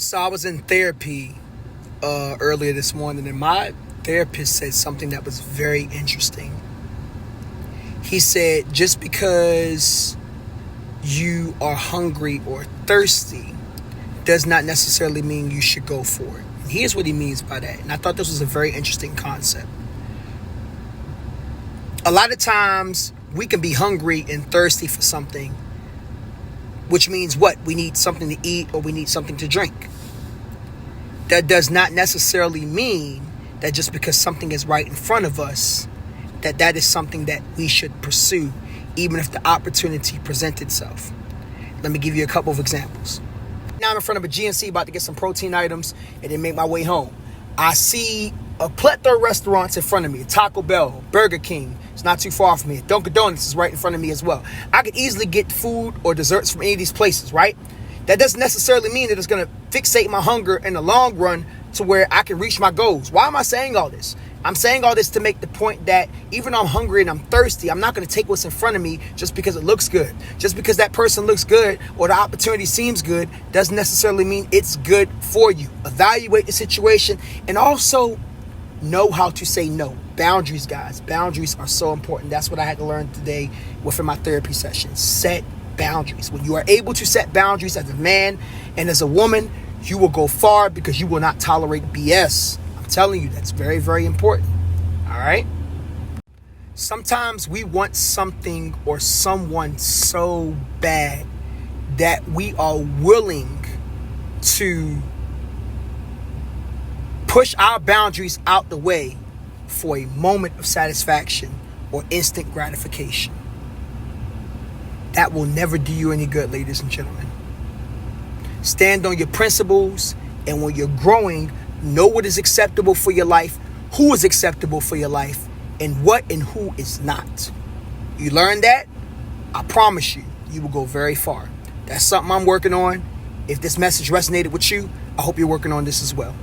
So I was in therapy earlier this morning, and my therapist said something that was very interesting. He said, just because you are hungry or thirsty does not necessarily mean you should go for it. And here's what he means by that. And I thought this was a very interesting concept. A lot of times we can be hungry and thirsty for something, which means what? We need something to eat or we need something to drink. That does not necessarily mean that just because something is right in front of us, that is something that we should pursue, even if the opportunity presents itself. Let me give you a couple of examples. Now I'm in front of a GNC about to get some protein items and then make my way home. I see a plethora of restaurants in front of me. Taco Bell, Burger King. It's not too far from me. Dunkin' Donuts is right in front of me as well. I could easily get food or desserts from any of these places, right? That doesn't necessarily mean that it's going to fixate my hunger in the long run to where I can reach my goals. Why am I saying all this? I'm saying all this to make the point that even though I'm hungry and I'm thirsty, I'm not going to take what's in front of me just because it looks good. Just because that person looks good or the opportunity seems good doesn't necessarily mean it's good for you. Evaluate the situation and also know how to say no. Boundaries, guys. Boundaries are so important. That's what I had to learn today within my therapy session. Set boundaries. When you are able to set boundaries as a man and as a woman, you will go far because you will not tolerate BS. I'm telling you, that's very, very important. All right? Sometimes we want something or someone so bad that we are willing to push our boundaries out the way for a moment of satisfaction or instant gratification. That will never do you any good, ladies and gentlemen. Stand on your principles, and when you're growing, know what is acceptable for your life, who is acceptable for your life, and what and who is not. You learn that, I promise you, you will go very far. That's something I'm working on. If this message resonated with you, I hope you're working on this as well.